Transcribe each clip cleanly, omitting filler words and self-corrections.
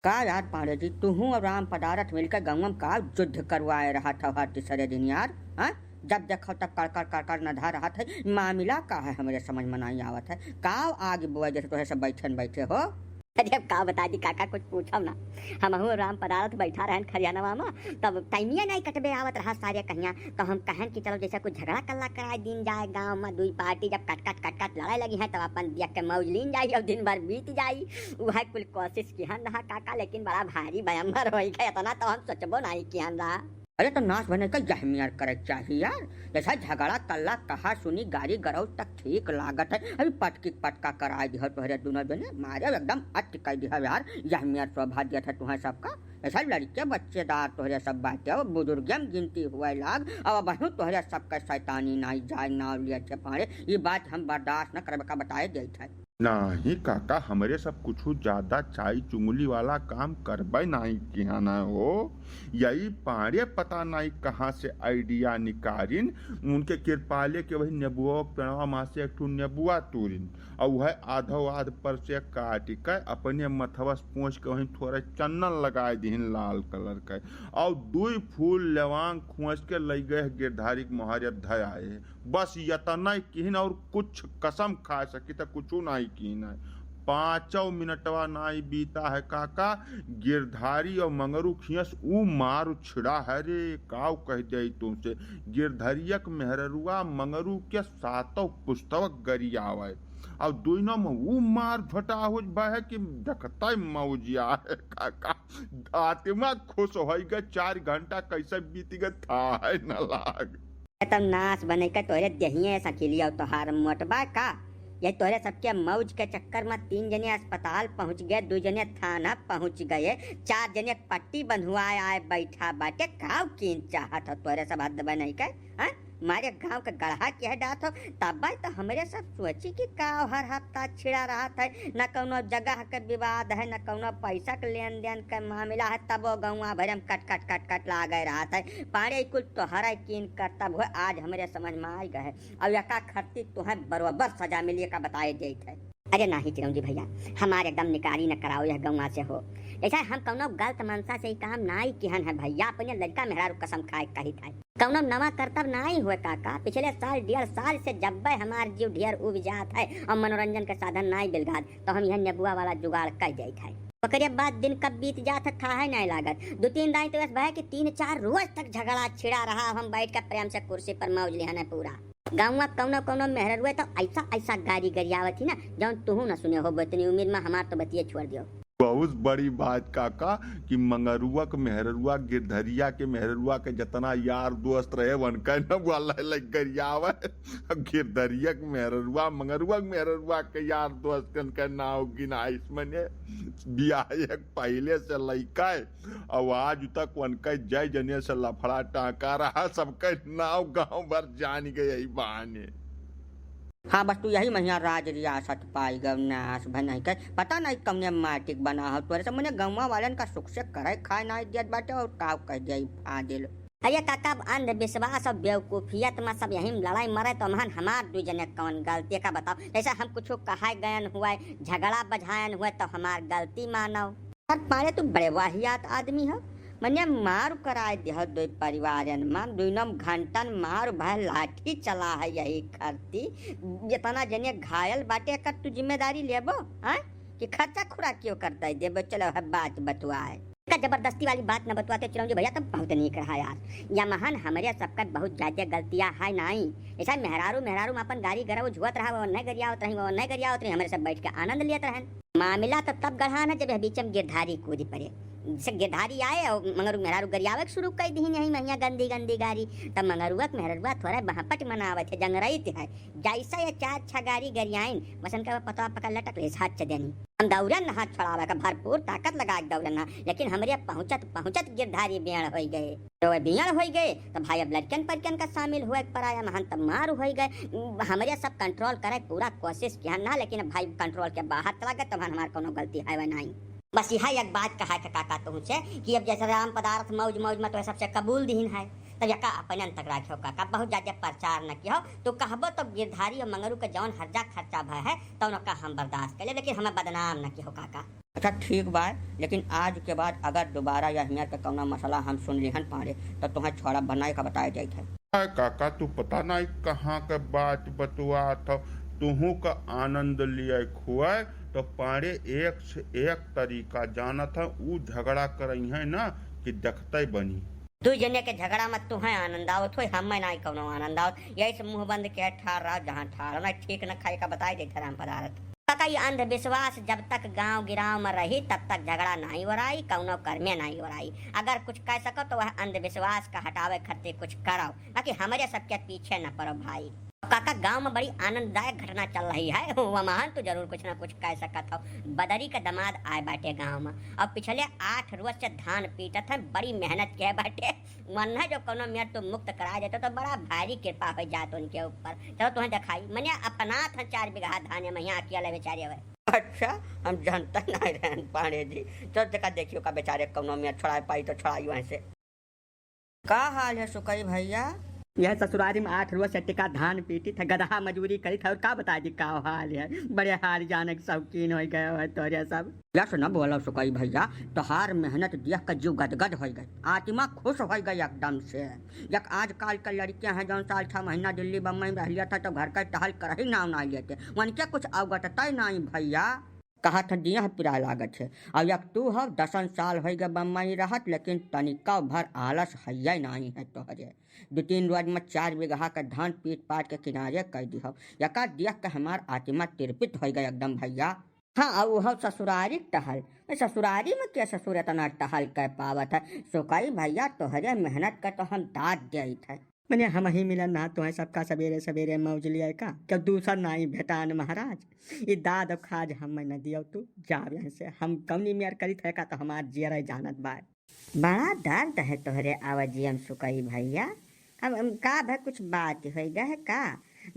का यार पांडे जी, तू और राम पदारथ मिलकर गंगम का युद्ध करवाए रहा था हर तीसरे दिन यार। हाँ, जब देखो तब कर नधा रहा था। मामला का है हमारे समझ में नहीं आवत है। का आगे बुआ जैसे तो सब बैठे हो। अरे का बता दी काका, कुछ पूछब ना। हमहू राम पदारथ बैठा रहन खरियानवा में, तब टाइमिया नहीं कटबे आवत रहा सारे कहिया। तो हम कहन कि चलो जैसे कुछ झगड़ा कल्ला कराए दिन जाए गांव में, दुई पार्टी जब कट लड़ाई लगी है तब अपन देख के मौज लीन जाई और दिन भर बीत जाई। वह कुल कोशिश किहन रहा काका, लेकिन बड़ा भारी भयंकर हो गया। इतना तो हम सोचबो नहीं किहन रहा। अरे तो नाश बने का यहमियार करे चाहिए यार। जैसा झगड़ा कल्ला कहा सुनी गाड़ी गरौ तक ठीक लागत है। अभी पटका कराए दिया तुहरे दोनों जने मारे एकदम अट कर दिया यार। यहमियार सौभाग्य था तुम्हें सबका। ऐसा लड़के बच्चेदार तुहरे सब बातें और बुजुर्गम गिनती हुए लाग। अब बहु तुहरे सबका शैतानी नाई जाए नाव लिए पारे। ये बात हम बर्दाश्त न करबे का बताए गई था। नहीं काका, हमरे सब कुछ ज्यादा चाय चुंगली वाला काम करबे नहीं किया न हो। यही पारे पता नहीं कहाँ से आइडिया निकारिन। उनके कृपाले के वही नेबुआ पेड़वा माँ से एक ठू नेबुआ तोरिन और वह आध पर से काट के अपने मथवस पोंछ के वही थोड़ा चंदन लगाए दीन लाल कलर के और 2 फूल लेवांग खोज के लग गए गिरधारी मोहरे धयाए। बस यतना किन और कुछ कसम खा सकी तो कुछ नहीं की न। 5 मिनटवा नहीं बीता है काका, गिरधारी और मंगरू खियस ऊ मार छिड़ा है रे। काव कह दे तुमसे, गिरधरियक मेहरुआ मंगरू के 7 पुस्तक गरियावे और दोनों में वो मार झटा हो है कि देखता मौजिया है काका। आत्मा खुश हो गए। 4 घंटा कैसे बीत गए था है न लाग। तब नाश बने के तोरे दहिए सकिलिया तोहार मोटबा का। ये तोरे सबके मौज के चक्कर में 3 जने अस्पताल पहुंच गए, 2 जने थाना पहुंच गए, 4 जने पट्टी बंधुआए आए बैठा बाटे। काव कीन चाहत हो तोरे सब हद बने के। हाँ, हमारे गांव का गढ़ा कह डात हो तब तो हमरे सब सोची कि काव हर हफ्ता छिड़ा रहा था। न कौनो जगह के विवाद है, न कौनो पैसा के लेन देन का मामला है। तब वो गौवा भरम कट लागे रहा था। पारे कुल तोहरा कीन कर तब हो आज हमरे समझ में आ गए और यका खर्ती तुम्हें बरोबर सजा मिलिए का बताए देत है। अरे नहीं चिरौंजी भैया, हमारे एकदम निकारी न कराओ यह गौवा से हो। ऐसा हम कौनो गलत मनसा से ही काम नहीं किहन है भैया। अपने लड़का मेहरारू कसम खाए कही था कौनो नवा करतब नहीं हुए काका। पिछले साल 1.5 साल से जब हमार जीव ढेर उब जात है और मनोरंजन के साधन नहीं बिलगात तो हम यह नेबुआ वाला जुगाड़ कर जात है। ओकरे बाद दिन कब बीत जात था है नहीं लागत। 2-3 दाई तो बस कि 3-4 रोज तक झगड़ा छिड़ा रहा। हम बैठ कर प्रेम से कुर्सी पर मौज लिहन है पूरा। गाँव कौनो मेहरुए तो ऐसा गाड़ी गरियावत थी ना जौन तुहू न सुने हो। बतनी उम्मीद में हमार तो बतिये छोड़ दियो। बहुत बड़ी बात काका कि मंगरुआ के मेहरुआ गिरधरिया के मेहरुआ के जितना यार दोस्त रहे वनका न वाला लग गरियावे। गिरधरिया के मेहरुआ मंगरुआ के मेहरुआ के यार दोस्त का नाव गिनाइस मने बियाह पहले से लइका और आज तक वनका जय जने से लफड़ा टाका रहा। सबका नाव गांव भर जान गए यही बहाने। हाँ, बस तू यही महिया राज रियासत पाई गव नाश बना के पता नहीं कौने माटिक बना हो। तोरे सब मने गौवा वालन का सुख से करे खाए नहीं दियत बाटे और काव कह दिया फादिल। अरे काका, अंधविश्वास और बेवकूफियत में सब यही लड़ाई मरे तो महन हमार 2 जने कौन गलती का बताओ। जैसा हम कुछ कहा गयन हुआ झगड़ा बझायन हुए तो हमार गलती मानो। पारे तू बड़े वाहियात आदमी हो। मने मार कराए दिया 2 परिवारन में 2 घंटन मार भय लाठी चला है यही खरती। जितना जने घायल बाटे कर तू जिम्मेदारी लेबो हैं कि खर्चा खुरा क्यों करता है देबो। चलो है बात बतवाए का जबरदस्ती वाली बात न बतवाते चिरौंजी भैया तब बहुत नीक रहा यार। या महान हमारे सबका बहुत ज्यादा गलतियां है नहीं। ऐसा मेहरारू में अपन गाड़ी गरव झुआत रहा वो नहीं गरियावत रही वो नहीं गरियावत रही। हमारे सब बैठ के आनंद लेते रहन। मामला तो तब गढ़ा न जब बीच में गिरधारी कूद पड़े। से गिरधारी आए और मंगरू मेहरारू गरियावे शुरू कर दी नहीं महिया गंदी गाड़ी। तब मंगरुआ मेहरुआ थोड़ा बहपट मनावे थे जंगरई है। जैसा ये 4-6 गाड़ी गरियाइन बसन का पता पकड़ लटक ले हाथ चदेनी। हम दौड़न हाथ छड़ावे का भरपूर ताकत लगा दौड़ना, लेकिन हमारे पहुंचत गिरधारी बियण हो गए। तो बियण हो गए तो भाई अब लड़कन परकन का शामिल हुए पराया महान तब मार हो गए। हमारे सब कंट्रोल करे पूरा कोशिश किया ना, लेकिन भाई कंट्रोल के बाहर चला गए। तब हमारे कोनो गलती है नहीं। बस यह एक बात कहा के काका तुमसे कि अब जैसे राम पदार्थ मौज में तो सबसे कबूल दीन है तब यका अपन तक रखो काका। बहुत ज्यादा प्रचार न किया तो कहबो तो गिरधारी और मंगरू के जौन हर्जा खर्चा भय है तो उनका हम बर्दाश्त कर ले, लेकिन हमें बदनाम न किया काका। अच्छा ठीक बा, लेकिन आज के बाद अगर दोबारा यह हियार का कौना मसला हम सुन लिहन पाड़े तो तुम्हें छोड़ा बनाए का बताया जाए है। अरे काका तू पता नहीं कहाँ के बात बतुआ था, तुहू का आनंद लिया खुआ तो पाड़े एक से एक तरीका जाना था ऊ झगड़ा करई है ना कि देखते बनी। तू जने के झगड़ा मत तू है आनंद आवत होय, हम नहीं कोनो आनंद आवत। यही से मुंह बंद के ठाड़ रहा जहाँ ठाड़ ना ठीक न खाए का बताए दे राम पदार्थ। काका ये अंधविश्वास जब तक गांव गिराव में रही तब तक झगड़ा नहीं हो रही, कौनो कर्मे नहीं हो रही। अगर कुछ कह सको तो वह अंधविश्वास का हटावे खातिर कुछ करो, बाकी हमारे सबके पीछे न पड़ो भाई। काका गांव में बड़ी आनंददायक घटना चल रही है, वहाँ तो जरूर कुछ ना कुछ कह सकत हो। बदरी का दामाद आए बाटे गांव में, अब पिछले 8 रोज से धान पीटत है, बड़ी मेहनत के बाटे। मन है जो कोनो मेयर तो मुक्त करा देते तो बड़ा भारी कृपा हो जात उनके ऊपर। चलो तुम्हें दिखाई मैंने अपना था 4 बीघा धान में यहाँ अकेले बेचारे हुए। अच्छा हम जानता नहीं रहन पाड़े जी, तो देखा देखियो का बेचारे कौनो में छोड़ा पाई तो छोड़ाई वहाँ से। का हाल है सुकई भैया? यह ससुरारी में 8 रोज से टिका धान पीटी था, गधा मजबूरी करी था, और का बता दी का हाल है। बड़े हार जाने के शौकीन हो गए है तोरे सब। यस न बोलो सुकई भैया, तोहार मेहनत देख कर जीव गदगद हो गई, आत्मा खुश हो गई एकदम से। यक आजकल के लड़कियां हैं जो 4-6 महीना दिल्ली बम्बई में रह लिया था तो घर का टहल कर ही नाम नहीं लेते, उनके कुछ अवगत नहीं भैया। कहा था दिया पिरा लागत है, अब यक तू हो 10 साल हो गए बम्बई रहत, लेकिन तनिका भर आलस है नहीं है तोहरे। 2-3 रोज में 4 बीघा का धान पीट पाट के किनारे कर दी हो, यका देख के हमार आत्मा तृप्त हो गई एकदम भैया। हाँ अब वह ससुरारी टहल, ससुरारी में क्या ससुर इतना टहल कर पावत है सुकई भैया, तोहरे मेहनत का तो हम दाद दे थे। मैंने हम ही मिलन ना तो है सबका सवेरे सवेरे मौज लिया का, क्या दूसरा नहीं भेटान महाराज। ये दाद अब खाज हम न दियो तू जा यहाँ से, हम कौनी मेयर करी थे का तो हमार जियर जानत बात। बड़ा दर्द है तोहरे आवाजियम सुकई भैया, अब का भाई कुछ बात हो गए का?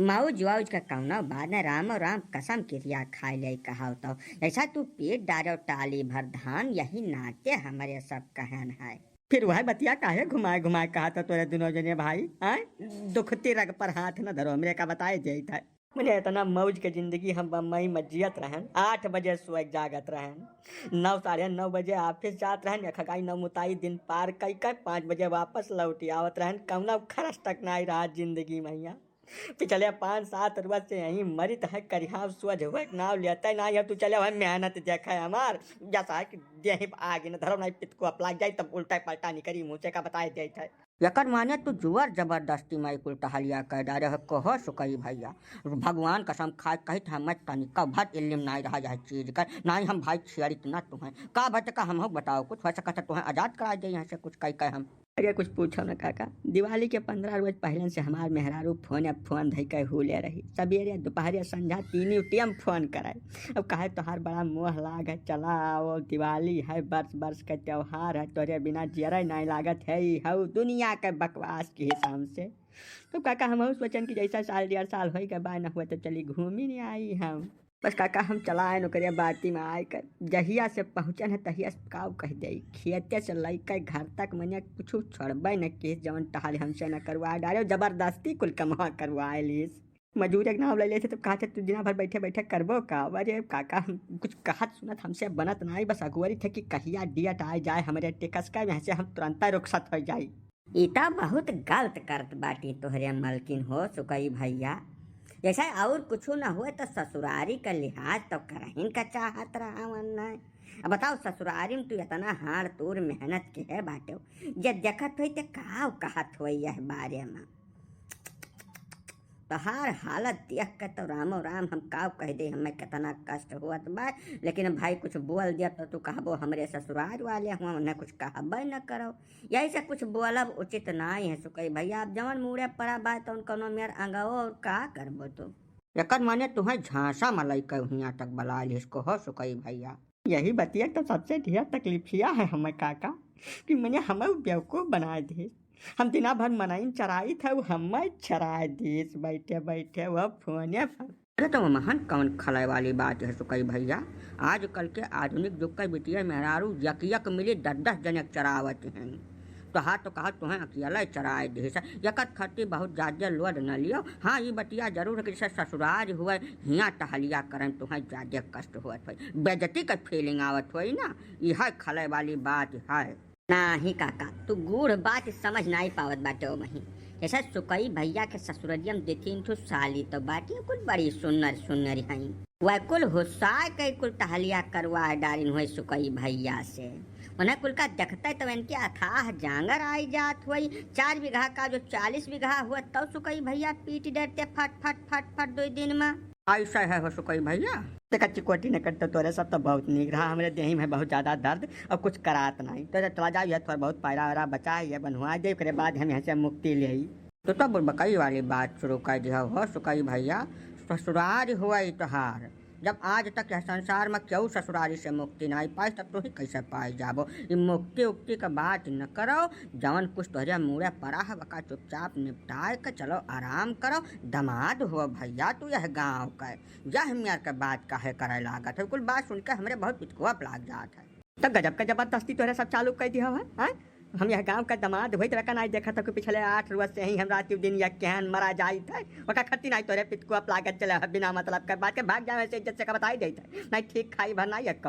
मौज वौज का कौनो बात न, राम राम कसम क्रिया खाए ले कहा तो ऐसा तू पेट डारो टाली भर धान, यही नाते हमारे सब कहन है। फिर वह बतिया काहे घुमाए घुमाए कहा तो तोरे दोनों जने भाई आए दुखती रग पर हाथ न धरो, मेरे का बताए जाई था। मुझे इतना मौज के जिंदगी हम बम्बई में जियत रहन, 8 बजे सुबह जागत रहन, 9 साढ़े 9 बजे ऑफिस जात रहन, खगाई 9 मुताई दिन पार कई 5 बजे वापस लौटी आवत रहन, कौना खरस तक नहीं रहा जिंदगी मैया। पिछले 5-7 रोज से यहीं मरित है करिहा सुअज हुए नाव लेता ना, या तू चले हुए मेहनत देखा है हमार जैसा कि देह आगे न धरो नहीं पित को अपला जाए तब उल्टा पलटा नहीं करी मुँह से का बताए देता है। यकर माने तू जुअर जबरदस्ती में कुल टहलिया कर डारे है कहो सुकई भैया, भगवान कसम खा कही था मैं तनिका भट इल्म नहीं रहा यह चीज कर नहीं, हम भाई छियरित ना तुम्हें का भट का हम बताओ कुछ हो सकता तुम्हें आजाद करा दे यहाँ से कुछ कह हम। अरे कुछ पूछो न काका, दिवाली के 15 रोज पहले से हमार मेहरारू फोन धई के हुले रही, सवेरे दोपहर संध्या 3 टाइम फोन कराए। अब कहे तोहार बड़ा मोह लाग है, चला आओ दिवाली है, वर्ष का त्योहार है, तोरे बिना जियरा नहीं लागत है, हऊ दुनिया के बकवास के हिसाब से। तो काका हम सोचन कि जैसा 1.5 साल हो गए बाय न हुआ तो चली घूम ही नहीं आई हम। बस काका हम चला आए नौकरिया बाती में आए कर जहिया से पहुँचन है तहिया से काव कह दे, खेते से लैके घर तक मैंने कुछ छोड़बे न के जवन टहल हमसे न करवा डाले, जबरदस्ती कुल कमा करवाए लीस। मजूर एक नाव ले ले थे तो कहते तू दिना भर बैठे बैठे करबो का। अरे काका हम कुछ कहत सुनत हमसे बनत नहीं, बस अगुवरी थे कि कहिया डियट आ जाए हमारे टिकस का, यहाँ से हम तुरंत रुखसत हो जाई। इता बहुत गलत करत बाटी तोहरे मलकिन हो सुकई भैया, जैसा और कुछ न हुए तो ससुरारी का लिहाज तो करहिन का चाहत रहा वरना। अब बताओ ससुरारी में तू इतना हाड़ तोड़ मेहनत के है बाटे, जे देखत हुई ते काव कहत हुई यह बारे में। तोहार हालत देख कर तो रामो राम हम काव कह दे हमें कितना कष्ट हुआ बा, लेकिन भाई कुछ बोल दिया तो तू कहबो हमरे ससुराल वाले हुआ उन्हें कुछ कहबे न करो, यही से कुछ बोलब उचित नहीं है सुकई भैया। आप जवन मुड़े पड़ा बा तो उनको मेर अंगाओ और का करबो तू। यकर माने तुम्हें झांसा मलाई के हुआ तक बला इसको हो सुकई भैया। यही बतिया तो सबसे ढेर तकलीफिया है हमें काका कि मैंने हमें बेवकूफ़ बना दी। हम दिना भर मनाइन चराई था वो हमें चराए दीस बैठे बैठे वह फोने पर। अरे तो महान कौन खलाए वाली बात है सुकई भैया, आजकल के आधुनिक युग के बिटिया मेहरारू यक मिली 10-10 जने चरावत हैं, तोहार तो कहा तुम्हें अकेला चराए दी से यकत खट्टी बहुत ज्यादा लोड न लियो। हाँ ये बतिया जरूर है कि जैसे ससुराल हुए हिया टहलिया करें तुम्हें ज्यादा कष्ट हुआ बेजती का फीलिंग आवत हुई ना, यह खले वाली बात है। नाही काका, तू गूढ़ बात समझ नहीं पावत बाटे ओ मही। जैसा सुकई भैया के ससुररिया में देतीन ठो साली तो बाटी कुल बड़ी सुन्नर सुन्नर हई, वह कुल हुस्सा के कुल टहलिया करवा डारिन हुई सुकई भैया से। उन्हें कुल का देखते तो इनके अथाह जांगर आई जात हुई। 4 बीघा का जो 40 बीघा हुआ तो सुकई भैया पीट डरते फट फट फट फट 2 दिन में। ऐसा है हो सुकई भैया। देखा चिकोटी न करते तोरे सब तो बहुत नीक रहा, हमारे देही में बहुत ज्यादा दर्द और कुछ करात नहीं। तो चला जाओ ये थोड़ा बहुत पैरा वैरा बचा है ये बनवा दे, उसके बाद हम यहाँ से मुक्ति ले आई। तो बुड़बकई वाली बात शुरू कर दिया हो सुकई भैया। ससुराल हुआ तोहार, जब आज तक यह संसार में क्यों ससुरारी से मुक्ति नहीं पाई तब तो ही कैसे पाई जाबो। ये मुक्ति उक्ति का बात न करो, जवन कुछ तोहरे मुँह पड़ा है वका चुपचाप निपटाए के चलो आराम करो। दमाद हो भैया तू यह गाँव का यह मियाँ के बात काहे करे लागत है, कुल बात सुन के हमरे बहुत पिछुआ लाग जात है। तो गजब का जबरदस्ती तोरे सब चालू कर दिया है। हम यह गांव का दमाद हुई तो नहीं देखा था कि पिछले 8 रोज से ही हम रात दिन या केहन मरा जाई थे वका खत्ती नहीं तोरे पितकुआ लागत चले बिना मतलब के बात के भाग जावे से इज्जत से का बताई देते नहीं ठीक खाई भर नहीं एक